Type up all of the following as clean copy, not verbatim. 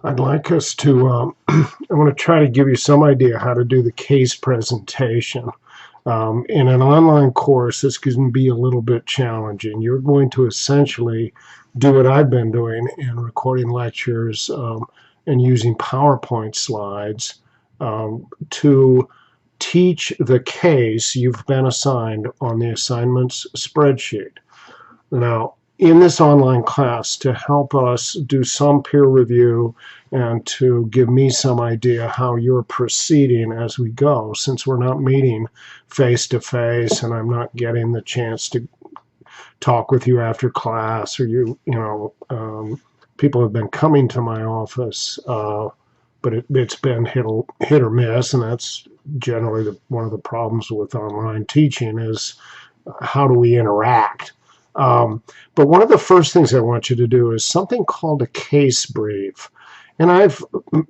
I'd like us to, I want to try to give you some idea how to do the case presentation. In an online course, this can be a little bit challenging. You're going to essentially do what I've been doing in recording lectures and using PowerPoint slides to teach the case you've been assigned on the assignments spreadsheet. Now, in this online class, to help us do some peer review and to give me some idea how you're proceeding as we go, since we're not meeting face to face and I'm not getting the chance to talk with you after class, or people have been coming to my office, but it's been hit or miss, and that's generally one of the problems with online teaching is how do we interact. But one of the first things I want you to do is something called a case brief. And I don't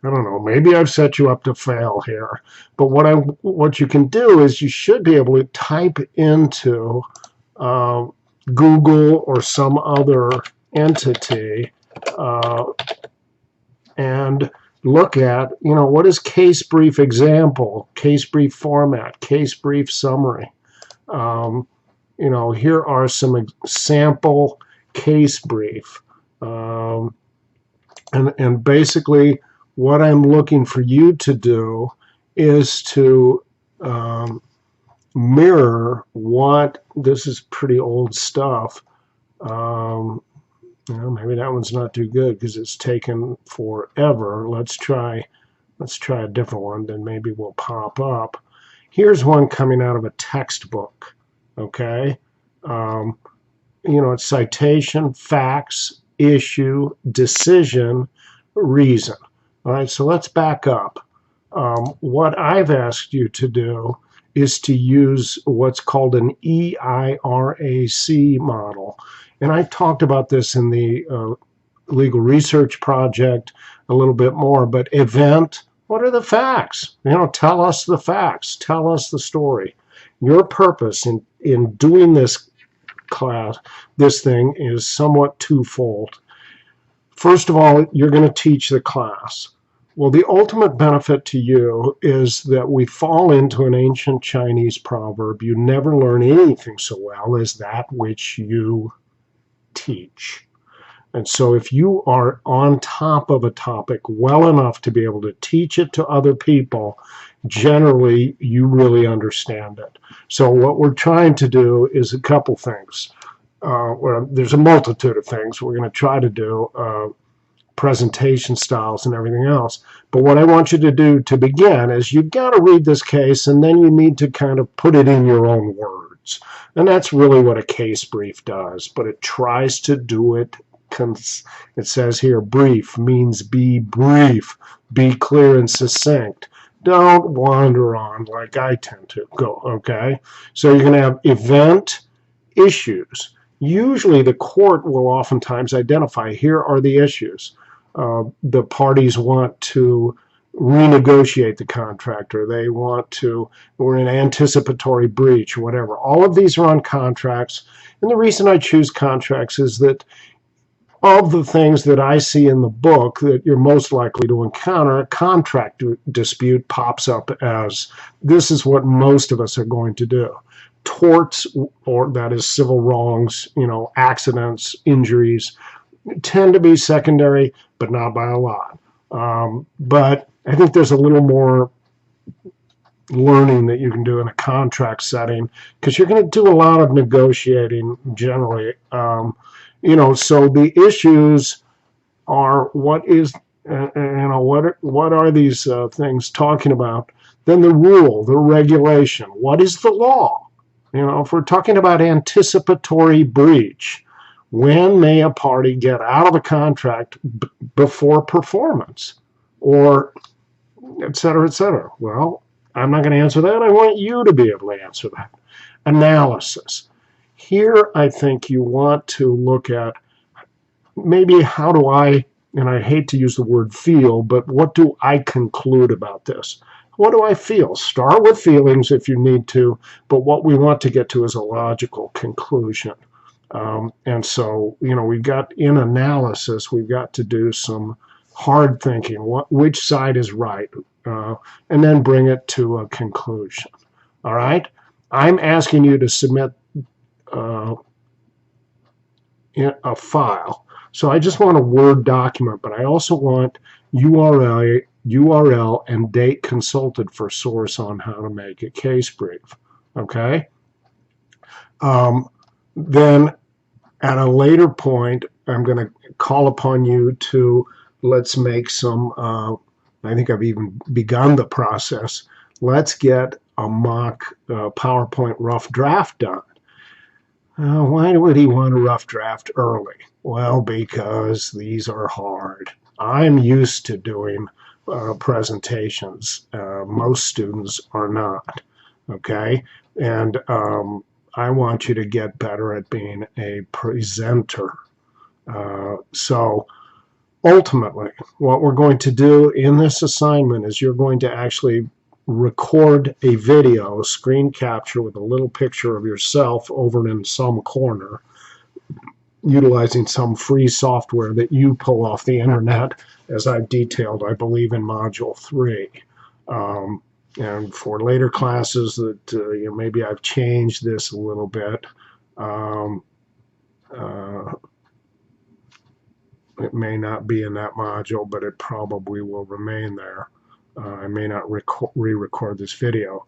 know, maybe I've set you up to fail here. But what you can do is you should be able to type into Google or some other entity and look at, what is case brief example, case brief format, case brief summary. Here are some sample case brief. And basically what I'm looking for you to do is to mirror this is pretty old stuff. Maybe that one's not too good because it's taken forever. Let's try a different one, then maybe we'll pop up. Here's one coming out of a textbook. Okay, it's citation, facts, issue, decision, reason. All right, so let's back up. What I've asked you to do is to use what's called an EIRAC model. And I talked about this in the legal research project a little bit more, but event, what are the facts? Tell us the facts, tell us the story. Your purpose in doing this thing is somewhat twofold. First of all, you're going to teach the class. Well, the ultimate benefit to you is that we fall into an ancient Chinese proverb: you never learn anything so well as that which you teach. And so if you are on top of a topic well enough to be able to teach it to other people, generally you really understand it. So what we're trying to do is a couple things. Well, there's a multitude of things we're going to try to do, presentation styles and everything else. But what I want you to do to begin is you've got to read this case, and then you need to kind of put it in your own words. And that's really what a case brief does, but it tries to do it. It says here, brief means be brief, be clear and succinct. Don't wander on like I tend to go, okay? So you're going to have event, issues. Usually the court will oftentimes identify, here are the issues. The parties want to renegotiate the contract, or they want to, we're in anticipatory breach, or whatever. All of these are on contracts. And the reason I choose contracts is that of the things that I see in the book that you're most likely to encounter, a contract dispute pops up as this is what most of us are going to do. Torts, or that is civil wrongs, accidents, injuries, tend to be secondary, but not by a lot. But I think there's a little more learning that you can do in a contract setting, because you're going to do a lot of negotiating generally. So the issues are what are these things talking about? Then the rule, the regulation. What is the law? If we're talking about anticipatory breach, when may a party get out of a contract before performance, or et cetera, et cetera? Well, I'm not going to answer that. I want you to be able to answer that. Analysis. Here, I think you want to look at maybe how do I, and I hate to use the word feel, but what do I conclude about this? What do I feel? Start with feelings if you need to, but what we want to get to is a logical conclusion. And so, we've got in analysis, we've got to do some hard thinking, which side is right, and then bring it to a conclusion. All right? I'm asking you to submit uh, a file. So I just want a Word document, but I also want URL and date consulted for source on how to make a case brief. Okay? Then at a later point, I'm going to call upon you to let's make some, I think I've even begun the process. Let's get a mock PowerPoint rough draft done. Why would he want a rough draft early? Well, because these are hard. I'm used to doing presentations. Most students are not. Okay? And I want you to get better at being a presenter. So ultimately, what we're going to do in this assignment is you're going to actually record a video, screen capture with a little picture of yourself over in some corner, utilizing some free software that you pull off the internet, as I've detailed, I believe, in Module 3. And for later classes that maybe I've changed this a little bit. It may not be in that module, but it probably will remain there. I may not re-record this video.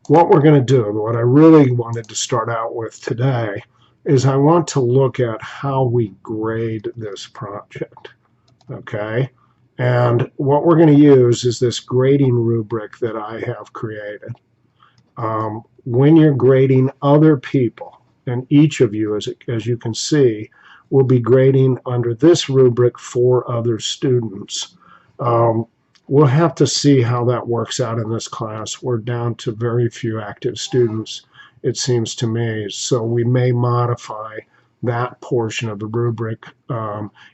What we're going to do, what I really wanted to start out with today, is I want to look at how we grade this project. Okay? And what we're going to use is this grading rubric that I have created. When you're grading other people, and each of you, as you can see, will be grading under this rubric for other students. We'll have to see how that works out in this class. We're down to very few active students, it seems to me, so we may modify that portion of the rubric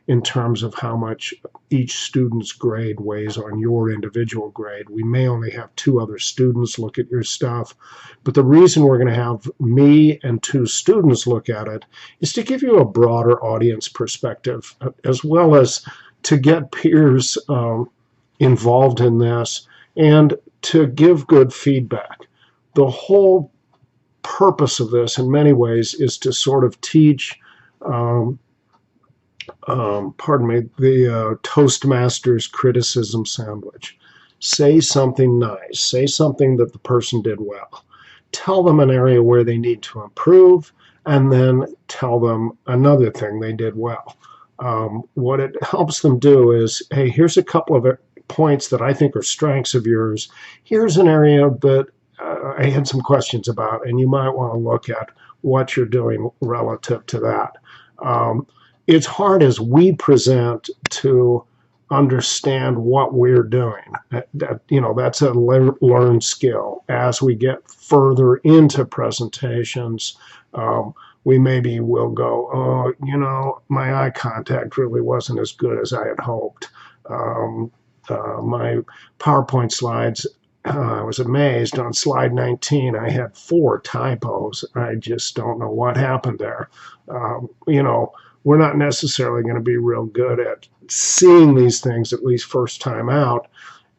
in terms of how much each student's grade weighs on your individual grade. We may only have 2 other students look at your stuff, but the reason we're going to have me and 2 students look at it is to give you a broader audience perspective, as well as to get peers involved in this and to give good feedback. The whole purpose of this, in many ways, is to sort of teach, the Toastmasters criticism sandwich. Say something nice. Say something that the person did well. Tell them an area where they need to improve, and then tell them another thing they did well. What it helps them do is, hey, here's a couple of points that I think are strengths of yours. Here's an area that I had some questions about, and you might want to look at what you're doing relative to that. It's hard as we present to understand what we're doing. That's a learned skill. As we get further into presentations, we maybe will go, oh, my eye contact really wasn't as good as I had hoped. My PowerPoint slides, I was amazed. On slide 19, I had 4 typos. I just don't know what happened there. We're not necessarily going to be real good at seeing these things, at least first time out.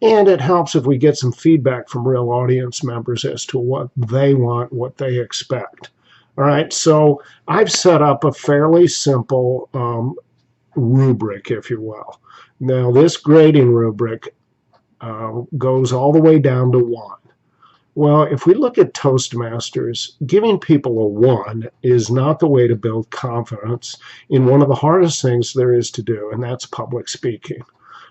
And it helps if we get some feedback from real audience members as to what they want, what they expect. All right, so I've set up a fairly simple rubric, if you will. Now, this grading rubric goes all the way down to 1. Well, if we look at Toastmasters, giving people a 1 is not the way to build confidence in one of the hardest things there is to do, and that's public speaking.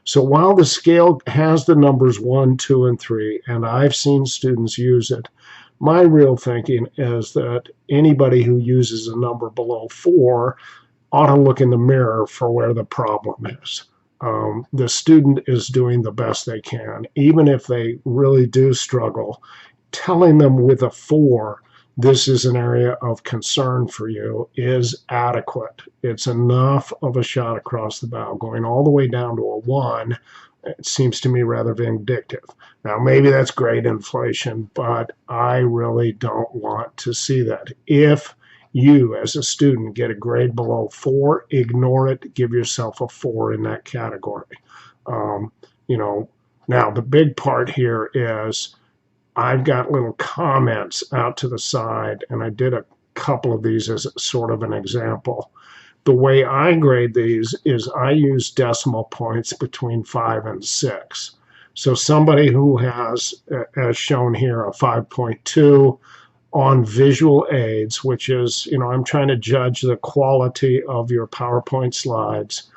So while the scale has the numbers 1, 2, and 3, and I've seen students use it, my real thinking is that anybody who uses a number below 4 ought to look in the mirror for where the problem is. The student is doing the best they can. Even if they really do struggle, telling them with a 4, this is an area of concern for you, is adequate. It's enough of a shot across the bow. Going all the way down to a 1, it seems to me rather vindictive. Now, maybe that's grade inflation, but I really don't want to see that. If you as a student get a grade below 4, ignore it, give yourself a 4 in that category. You know, now the big part here is I've got little comments out to the side, and I did a couple of these as sort of an example. The way I grade these is I use decimal points between 5 and 6. So somebody who has, as shown here, a 5.2 on visual aids, which is, you know, I'm trying to judge the quality of your PowerPoint slides,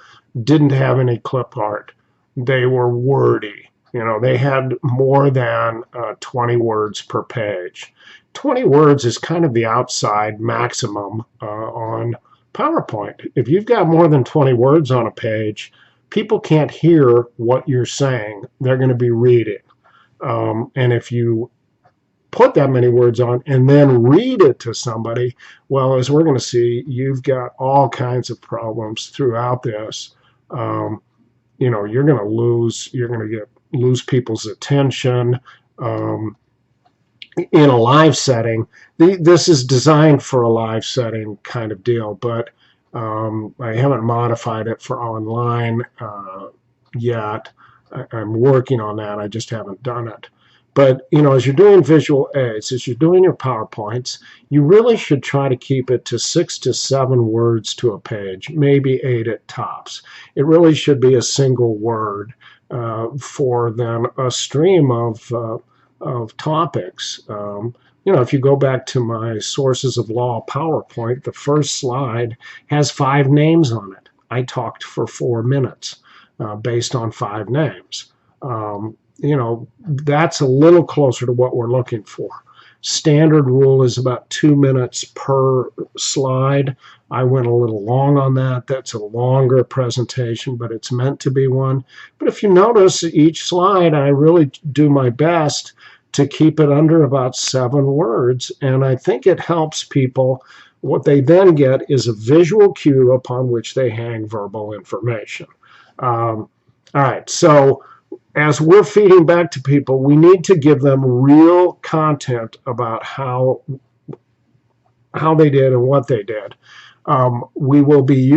didn't have any clip art. They were wordy. You know, they had more than 20 words per page. 20 words is kind of the outside maximum on PowerPoint. If you've got more than 20 words on a page, people can't hear what you're saying. They're going to be reading. And if you put that many words on and then read it to somebody, well, as we're going to see, you've got all kinds of problems throughout this. You know, you're going to lose people's attention. In a live setting, this is designed for a live setting kind of deal, but I haven't modified it for online yet. I'm working on that. I just haven't done it. But, you know, as you're doing visual aids, as you're doing your PowerPoints, you really should try to keep it to 6 to 7 words to a page, maybe 8 at tops. It really should be a single word for then a stream of topics. You know, if you go back to my Sources of Law PowerPoint, the first slide has 5 names on it. I talked for 4 minutes based on 5 names. You know, that's a little closer to what we're looking for. Standard rule is about 2 minutes per slide. I went a little long on that. That's a longer presentation, but it's meant to be one. But if you notice each slide, I really do my best to keep it under about 7 words. And I think it helps people. What they then get is a visual cue upon which they hang verbal information. All right, so as we're feeding back to people, we need to give them real content about how they did and what they did. We'll be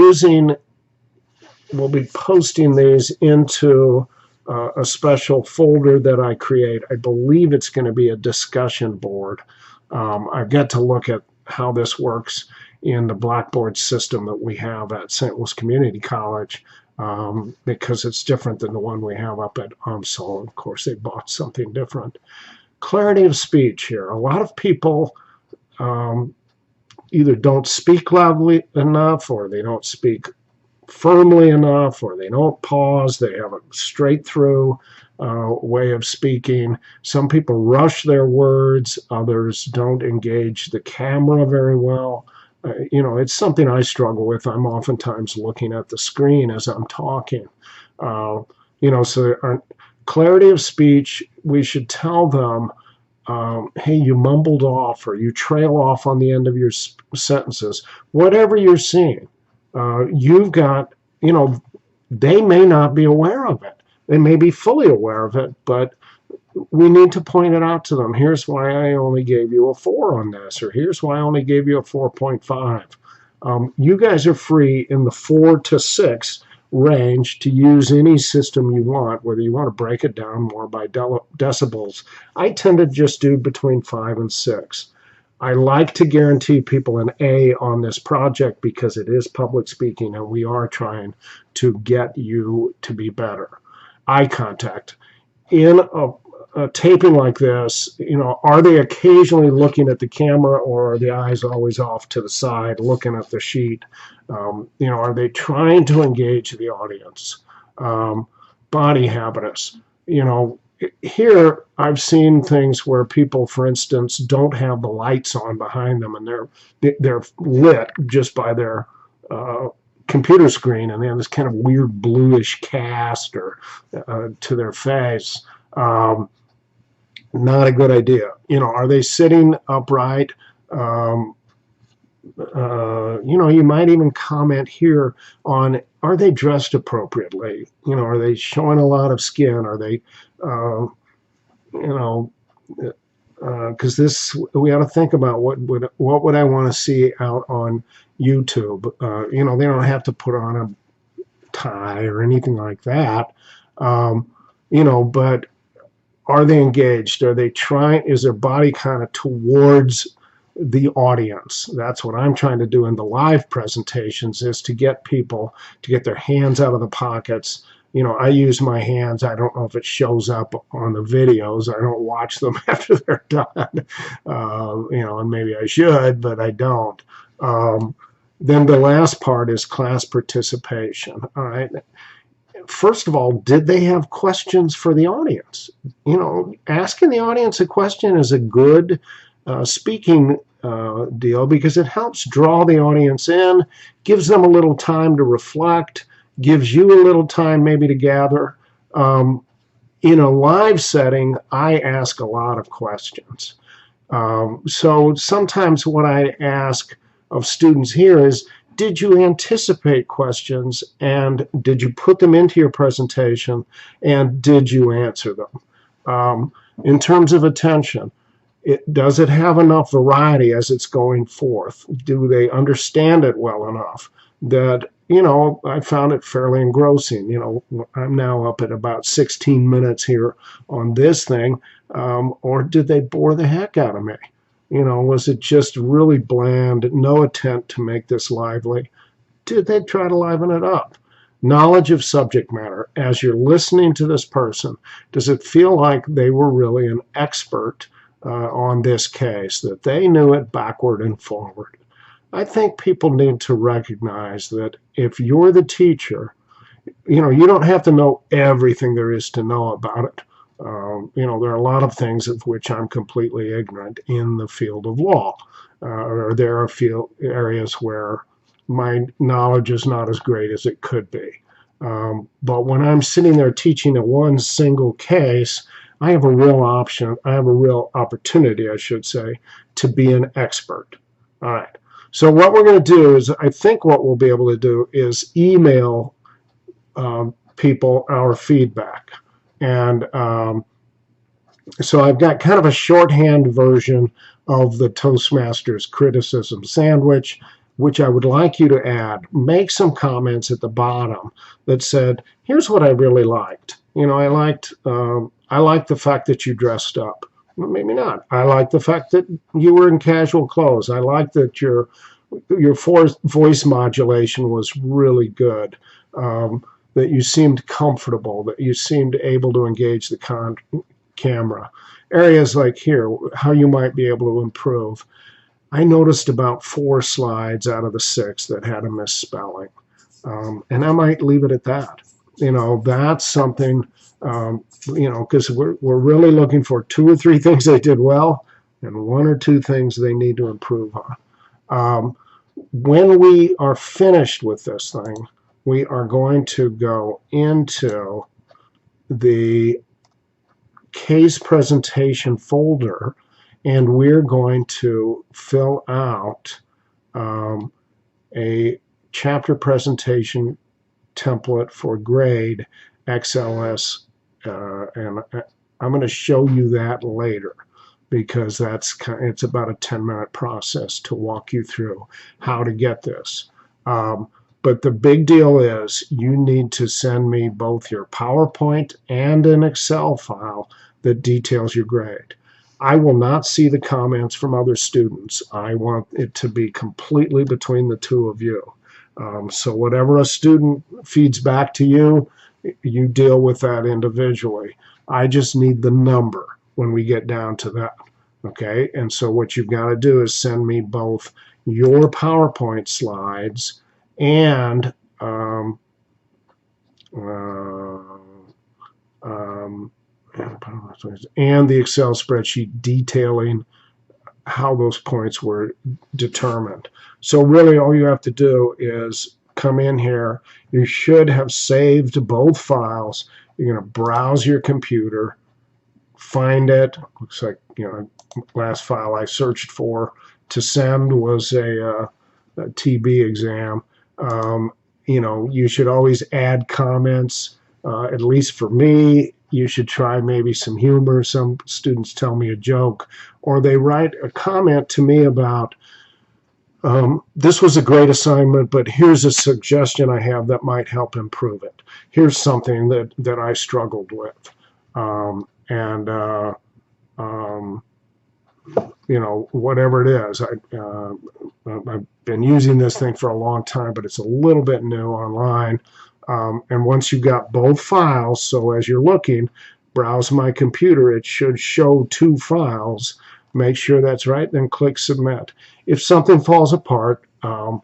posting these into a special folder that I create. I believe it's going to be a discussion board. I've got to look at how this works in the Blackboard system that we have at St. Louis Community College. Because it's different than the one we have up at UMSL. Of course, they bought something different. Clarity of speech here. A lot of people either don't speak loudly enough, or they don't speak firmly enough, or they don't pause. They have a straight through way of speaking. Some people rush their words. Others don't engage the camera very well. You know, it's something I struggle with. I'm oftentimes looking at the screen as I'm talking. You know, so our clarity of speech, we should tell them, hey, you mumbled off, or you trail off on the end of your sentences. Whatever you're seeing, you've got, you know, they may not be aware of it. They may be fully aware of it, but we need to point it out to them. Here's why I only gave you a 4 on this, or here's why I only gave you a 4.5. You guys are free in the 4 to 6 range to use any system you want, whether you want to break it down more by decibels. I tend to just do between 5 and 6. I like to guarantee people an A on this project because it is public speaking, and we are trying to get you to be better. Eye contact. In a taping like this, you know, are they occasionally looking at the camera, or are the eyes always off to the side looking at the sheet? You know, are they trying to engage the audience? Body habitus. You know, here I've seen things where people, for instance, don't have the lights on behind them, and they're lit just by their computer screen, and they have this kind of weird bluish cast or to their face. Not a good idea. You know, are they sitting upright? You know, you might even comment here on, are they dressed appropriately? You know, are they showing a lot of skin? Are they, you know, because we ought to think about what would I want to see out on YouTube. You know, they don't have to put on a tie or anything like that. You know, but are they engaged? Are they trying? Is their body kind of towards the audience? That's what I'm trying to do in the live presentations, is to get people to get their hands out of the pockets. You know, I use my hands. I don't know if it shows up on the videos. I don't watch them after they're done. You know, and maybe I should, but I don't. Then the last part is class participation. All right. First of all, did they have questions for the audience? You know, asking the audience a question is a good speaking deal, because it helps draw the audience in, gives them a little time to reflect, gives you a little time maybe to gather. In a live setting, I ask a lot of questions. So sometimes what I ask of students here is, did you anticipate questions, and did you put them into your presentation, and did you answer them? In terms of attention, does it have enough variety as it's going forth? Do they understand it well enough that, you know, I found it fairly engrossing? You know, I'm now up at about 16 minutes here on this thing, or did they bore the heck out of me? You know, was it just really bland, no attempt to make this lively? Did they try to liven it up? Knowledge of subject matter. As you're listening to this person, does it feel like they were really an expert on this case, that they knew it backward and forward? I think people need to recognize that if you're the teacher, you know, you don't have to know everything there is to know about it. You know, there are a lot of things of which I'm completely ignorant in the field of law, or there are areas where my knowledge is not as great as it could be. But when I'm sitting there teaching a one single case, I have a real opportunity, I should say, to be an expert. All right. So what we're going to do is, I think what we'll be able to do is email people our feedback. And so I've got kind of a shorthand version of the Toastmasters criticism sandwich, which I would like you to add. Make some comments at the bottom that said, here's what I really liked. You know, I liked the fact that you dressed up. Well, maybe not. I like the fact that you were in casual clothes. I like that your voice modulation was really good. That you seemed comfortable, that you seemed able to engage the camera. Areas like here, how you might be able to improve. I noticed about 4 slides out of the 6 that had a misspelling. And I might leave it at that. You know, that's something, you know, because we're really looking for 2 or 3 things they did well and 1 or 2 things they need to improve on. When we are finished with this thing, we are going to go into the case presentation folder, and we're going to fill out a chapter presentation template for grade XLS, and I'm going to show you that later, because it's about a 10-minute process to walk you through how to get this. But the big deal is, you need to send me both your PowerPoint and an Excel file that details your grade. I will not see the comments from other students. I want it to be completely between the 2 of you. So whatever a student feeds back to you, you deal with that individually. I just need the number when we get down to that. Okay, and so what you've got to do is send me both your PowerPoint slides and the Excel spreadsheet detailing how those points were determined. So really all you have to do is come in here. You should have saved both files. You're going to browse your computer, find it. Looks like, you know, last file I searched for to send was a TB exam. You know, you should always add comments, at least for me. you should try maybe some humor. Some students tell me a joke, or they write a comment to me about, this was a great assignment, but here's a suggestion I have that might help improve it. Here's something that I struggled with. Whatever it is. I've been using this thing for a long time, but it's a little bit new online. And once you've got both files, so as you're looking, browse my computer, it should show 2 files. Make sure that's right, then click submit. If something falls apart, I'll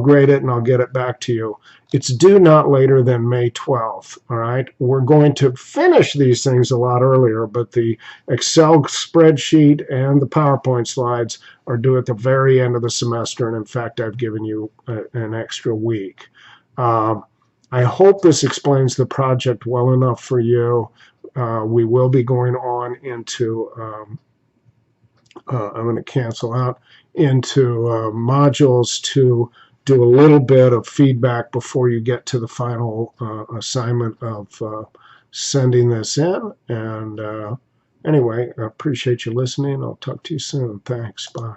grade it and I'll get it back to you. It's due not later than May 12th, all right? We're going to finish these things a lot earlier, but the Excel spreadsheet and the PowerPoint slides are due at the very end of the semester, and in fact, I've given you an extra week. I hope this explains the project well enough for you. We will be going on into, I'm going to cancel out, into modules to do a little bit of feedback before you get to the final assignment of sending this in. And anyway, I appreciate you listening. I'll talk to you soon. Thanks. Bye.